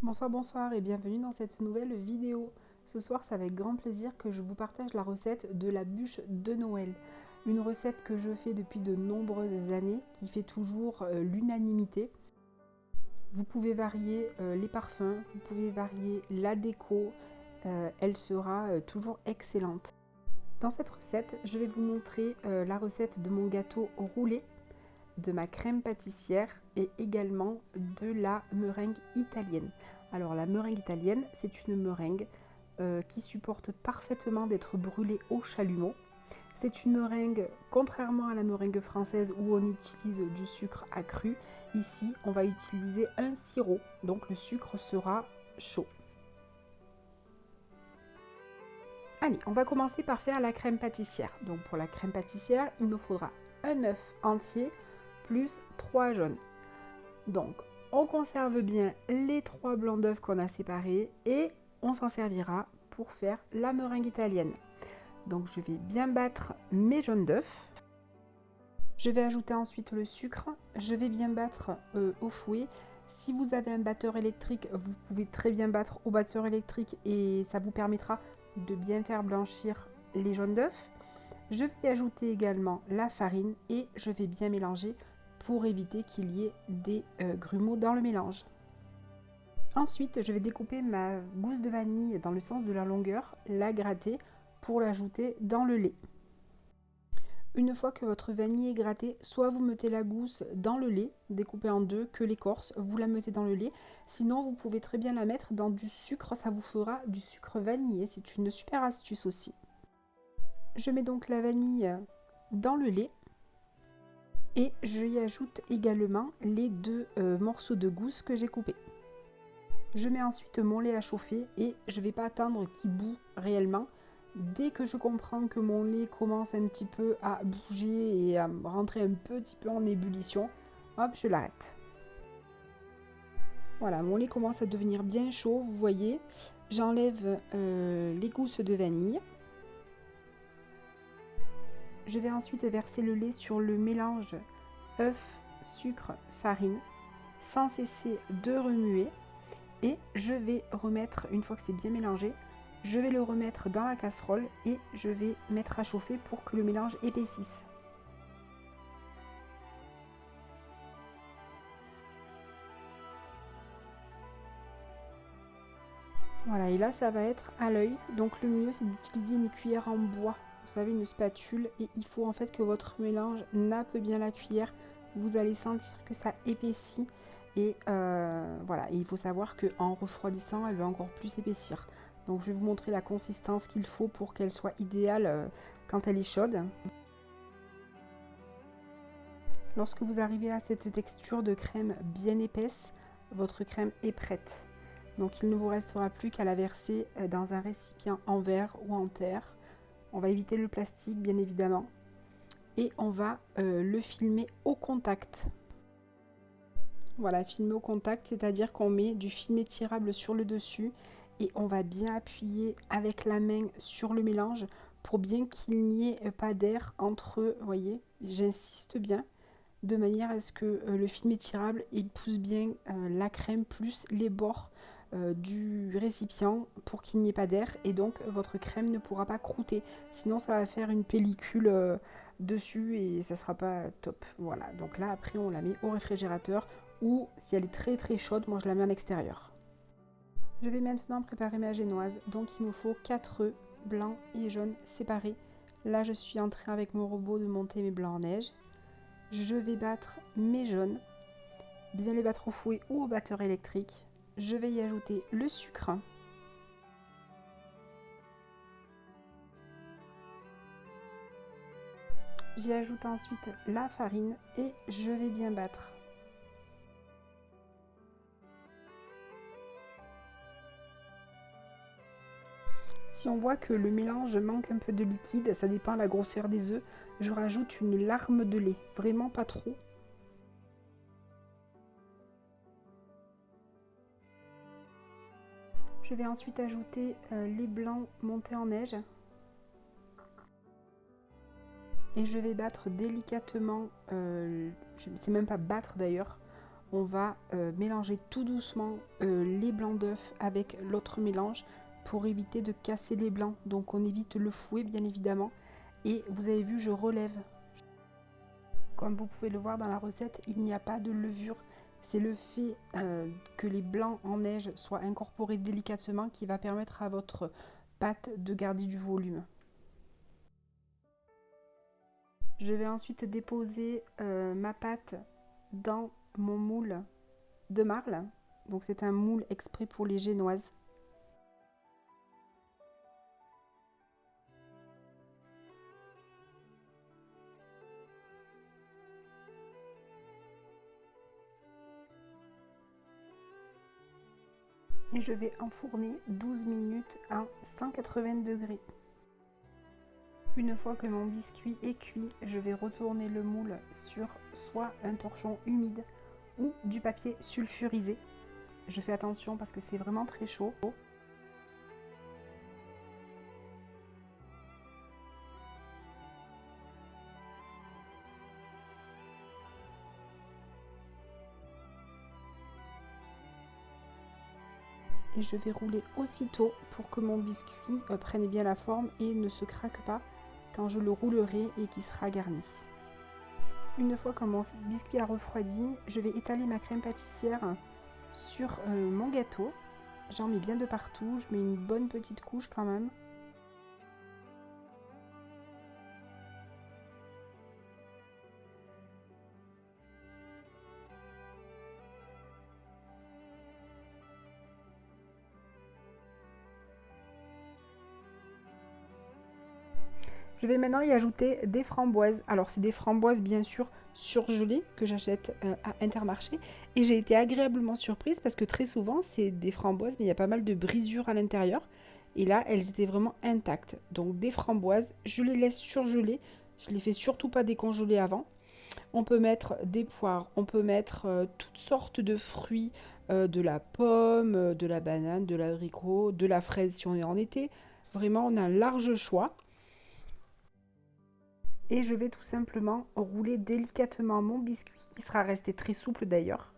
Bonsoir, bonsoir et bienvenue dans cette nouvelle vidéo. Ce soir, c'est avec grand plaisir que je vous partage la recette de la bûche de Noël. Une recette que je fais depuis de nombreuses années, qui fait toujours l'unanimité. Vous pouvez varier les parfums, vous pouvez varier la déco, elle sera toujours excellente. Dans cette recette, je vais vous montrer la recette de mon gâteau roulé, de ma crème pâtissière et également de la meringue italienne. Alors la meringue italienne, c'est une meringue qui supporte parfaitement d'être brûlée au chalumeau. C'est une meringue, contrairement à la meringue française où on utilise du sucre accru, ici on va utiliser un sirop, donc le sucre sera chaud. Allez, on va commencer par faire la crème pâtissière. Donc pour la crème pâtissière, il me faudra un œuf entier plus 3 jaunes. Donc, on conserve bien les 3 blancs d'œufs qu'on a séparés et on s'en servira pour faire la meringue italienne. Donc, je vais bien battre mes jaunes d'œufs. Je vais ajouter ensuite le sucre. Je vais bien battre au fouet. Si vous avez un batteur électrique, vous pouvez très bien battre au batteur électrique et ça vous permettra de bien faire blanchir les jaunes d'œufs. Je vais ajouter également la farine et je vais bien mélanger pour éviter qu'il y ait des grumeaux dans le mélange. Ensuite, je vais découper ma gousse de vanille dans le sens de la longueur, la gratter pour l'ajouter dans le lait. Une fois que votre vanille est grattée, soit vous mettez la gousse dans le lait, découpée en deux, que l'écorce, vous la mettez dans le lait. Sinon, vous pouvez très bien la mettre dans du sucre, ça vous fera du sucre vanillé. C'est une super astuce aussi. Je mets donc la vanille dans le lait. Et je y ajoute également les 2 morceaux de gousse que j'ai coupés. Je mets ensuite mon lait à chauffer et je ne vais pas attendre qu'il bout réellement. Dès que je comprends que mon lait commence un petit peu à bouger et à rentrer un petit peu en ébullition, hop, je l'arrête. Voilà, mon lait commence à devenir bien chaud, vous voyez. J'enlève les gousses de vanille. Je vais ensuite verser le lait sur le mélange œuf, sucre, farine, sans cesser de remuer. Et je vais remettre, une fois que c'est bien mélangé, je vais le remettre dans la casserole et je vais mettre à chauffer pour que le mélange épaississe. Voilà, et là ça va être à l'œil, donc le mieux c'est d'utiliser une cuillère en bois, vous savez, une spatule, et il faut en fait que votre mélange nappe bien la cuillère, vous allez sentir que ça épaissit, et voilà, et il faut savoir qu'en refroidissant, elle va encore plus épaissir. Donc je vais vous montrer la consistance qu'il faut pour qu'elle soit idéale quand elle est chaude. Lorsque vous arrivez à cette texture de crème bien épaisse, votre crème est prête. Donc il ne vous restera plus qu'à la verser dans un récipient en verre ou en terre. On va éviter le plastique bien évidemment. Et on va le filmer au contact. Voilà, filmer au contact, c'est-à-dire qu'on met du film étirable sur le dessus et on va bien appuyer avec la main sur le mélange pour bien qu'il n'y ait pas d'air entre eux. Vous voyez, j'insiste bien de manière à ce que le film étirable il pousse bien la crème plus les bords du récipient pour qu'il n'y ait pas d'air et donc votre crème ne pourra pas croûter. Sinon ça va faire une pellicule dessus et ça sera pas top. Voilà, donc là après on la met au réfrigérateur ou si elle est très très chaude, moi je la mets à l'extérieur. Je vais maintenant préparer ma génoise, donc il me faut 4 œufs blancs et jaunes séparés. Là je suis en train avec mon robot de monter mes blancs en neige. Je vais battre mes jaunes, bien les battre au fouet ou au batteur électrique. Je vais y ajouter le sucre. J'y ajoute ensuite la farine et je vais bien battre. Si on voit que le mélange manque un peu de liquide, ça dépend de la grosseur des œufs, je rajoute une larme de lait, vraiment pas trop. Je vais ensuite ajouter les blancs montés en neige. Et je vais battre délicatement, c'est même pas battre d'ailleurs, on va mélanger tout doucement les blancs d'œufs avec l'autre mélange pour éviter de casser les blancs. Donc on évite le fouet bien évidemment. Et vous avez vu, je relève. Comme vous pouvez le voir dans la recette, il n'y a pas de levure. C'est le fait que les blancs en neige soient incorporés délicatement qui va permettre à votre pâte de garder du volume. Je vais ensuite déposer ma pâte dans mon moule de marle. Donc c'est un moule exprès pour les génoises. Et je vais enfourner 12 minutes à 180 degrés. Une fois que mon biscuit est cuit, je vais retourner le moule sur soit un torchon humide ou du papier sulfurisé. Je fais attention parce que c'est vraiment très chaud. Et je vais rouler aussitôt pour que mon biscuit prenne bien la forme et ne se craque pas quand je le roulerai et qu'il sera garni. Une fois que mon biscuit a refroidi, je vais étaler ma crème pâtissière sur mon gâteau. J'en mets bien de partout, je mets une bonne petite couche quand même. Je vais maintenant y ajouter des framboises. Alors c'est des framboises bien sûr surgelées que j'achète à Intermarché. Et j'ai été agréablement surprise parce que très souvent c'est des framboises mais il y a pas mal de brisures à l'intérieur. Et là elles étaient vraiment intactes. Donc des framboises, je les laisse surgeler. Je les fais surtout pas décongeler avant. On peut mettre des poires, on peut mettre toutes sortes de fruits, de la pomme, de la banane, de l'abricot, de la fraise si on est en été. Vraiment on a un large choix. Et je vais tout simplement rouler délicatement mon biscuit qui sera resté très souple d'ailleurs.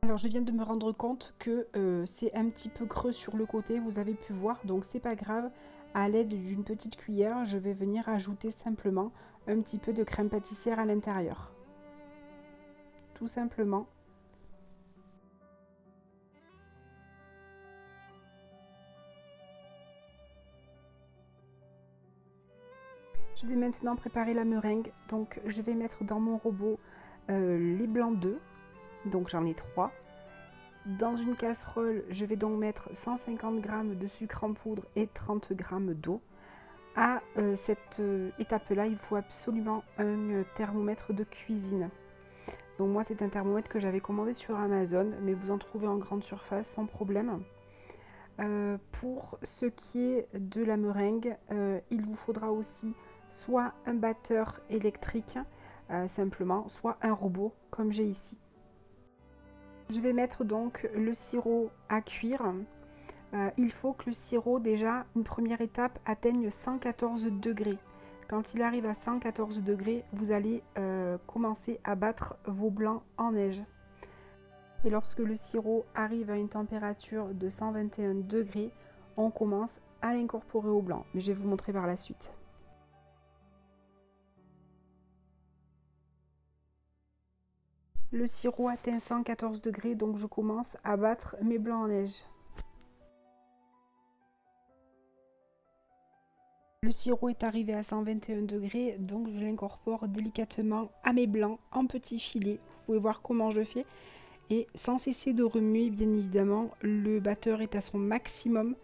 Alors je viens de me rendre compte que c'est un petit peu creux sur le côté, vous avez pu voir, donc c'est pas grave. À l'aide d'une petite cuillère, je vais venir ajouter simplement un petit peu de crème pâtissière à l'intérieur. Tout simplement. Je vais maintenant préparer la meringue. Donc je vais mettre dans mon robot les blancs d'œufs. Donc j'en ai 3. Dans une casserole, je vais donc mettre 150 g de sucre en poudre et 30 g d'eau. À cette étape-là, il faut absolument un thermomètre de cuisine. Donc moi, c'est un thermomètre que j'avais commandé sur Amazon, mais vous en trouvez en grande surface sans problème. Pour ce qui est de la meringue, il vous faudra aussi soit un batteur électrique, simplement, soit un robot, comme j'ai ici. Je vais mettre donc le sirop à cuire. Il faut que le sirop, déjà, une première étape, atteigne 114 degrés. Quand il arrive à 114 degrés, vous allez commencer à battre vos blancs en neige. Et lorsque le sirop arrive à une température de 121 degrés, on commence à l'incorporer au blanc. Mais je vais vous montrer par la suite. Le sirop atteint 114 degrés, donc je commence à battre mes blancs en neige. Le sirop est arrivé à 121 degrés, donc je l'incorpore délicatement à mes blancs en petits filets. Vous pouvez voir comment je fais. Et sans cesser de remuer, bien évidemment, le batteur est à son maximum.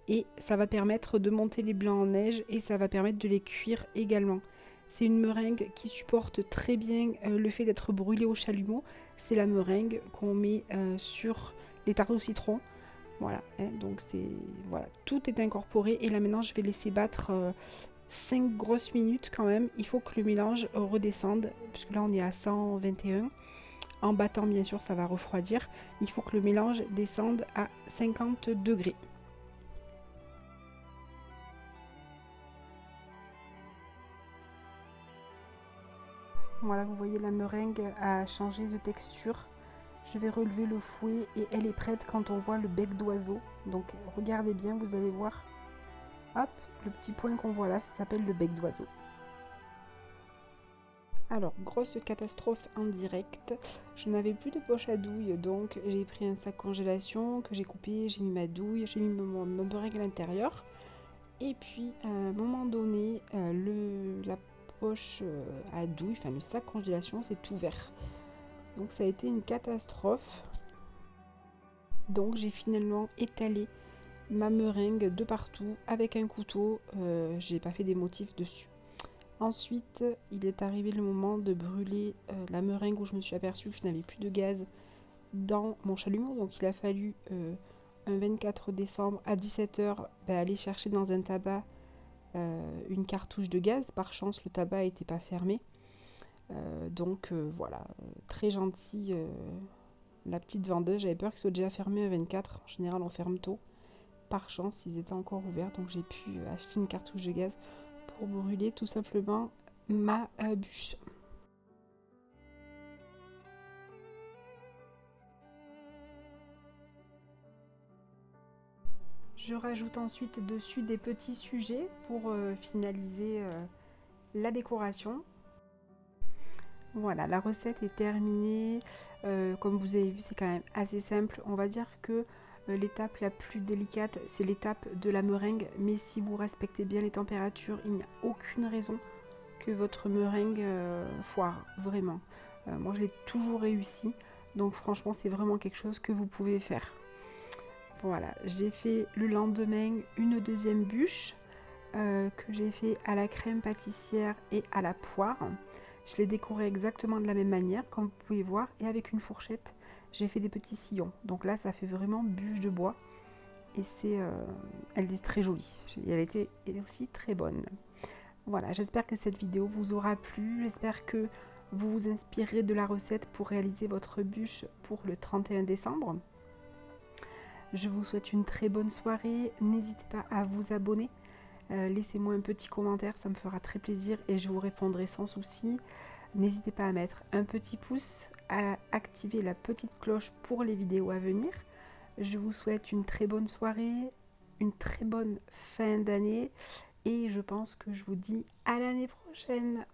Et ça va permettre de monter les blancs en neige et ça va permettre de les cuire également. C'est une meringue qui supporte très bien le fait d'être brûlée au chalumeau. C'est la meringue qu'on met sur les tartes au citron. Voilà, hein, donc voilà, tout est incorporé. Et là maintenant, je vais laisser battre 5 grosses minutes quand même. Il faut que le mélange redescende, puisque là on est à 121. En battant, bien sûr, ça va refroidir. Il faut que le mélange descende à 50 degrés. Voilà, vous voyez, la meringue a changé de texture. Je vais relever le fouet et elle est prête quand on voit le bec d'oiseau. Donc regardez bien, vous allez voir. Hop, le petit point qu'on voit là, ça s'appelle le bec d'oiseau. Alors, grosse catastrophe en direct. Je n'avais plus de poche à douille, donc j'ai pris un sac congélation que j'ai coupé, j'ai mis ma douille, j'ai mis mon meringue à l'intérieur. Et puis, à un moment donné, la poche à douille, enfin le sac congélation, s'est ouvert. Donc ça a été une catastrophe. Donc j'ai finalement étalé ma meringue de partout avec un couteau. J'ai pas fait des motifs dessus. Ensuite, il est arrivé le moment de brûler la meringue où je me suis aperçue que je n'avais plus de gaz dans mon chalumeau. Donc il a fallu un 24 décembre à 17h aller chercher dans un tabac une cartouche de gaz. Par chance, le tabac n'était pas fermé. Voilà, très gentil la petite vendeuse. J'avais peur qu'ils soient déjà fermés à 24. En général, on ferme tôt. Par chance, ils étaient encore ouverts. Donc j'ai pu acheter une cartouche de gaz pour brûler tout simplement ma bûche. Je rajoute ensuite dessus des petits sujets pour finaliser la décoration. Voilà, la recette est terminée. Comme vous avez vu, c'est quand même assez simple. On va dire que l'étape la plus délicate, c'est l'étape de la meringue. Mais si vous respectez bien les températures, il n'y a aucune raison que votre meringue foire, vraiment. Moi, je l'ai toujours réussi. Donc franchement, c'est vraiment quelque chose que vous pouvez faire. Voilà, j'ai fait le lendemain une deuxième bûche que j'ai fait à la crème pâtissière et à la poire. Je l'ai décorée exactement de la même manière, comme vous pouvez voir, et avec une fourchette, j'ai fait des petits sillons. Donc là, ça fait vraiment bûche de bois, et elle est très jolie. Elle était aussi très bonne. Voilà, j'espère que cette vidéo vous aura plu. J'espère que vous vous inspirerez de la recette pour réaliser votre bûche pour le 31 décembre. Je vous souhaite une très bonne soirée. N'hésitez pas à vous abonner. Laissez-moi un petit commentaire, ça me fera très plaisir et je vous répondrai sans souci. N'hésitez pas à mettre un petit pouce, à activer la petite cloche pour les vidéos à venir. Je vous souhaite une très bonne soirée, une très bonne fin d'année et je pense que je vous dis à l'année prochaine.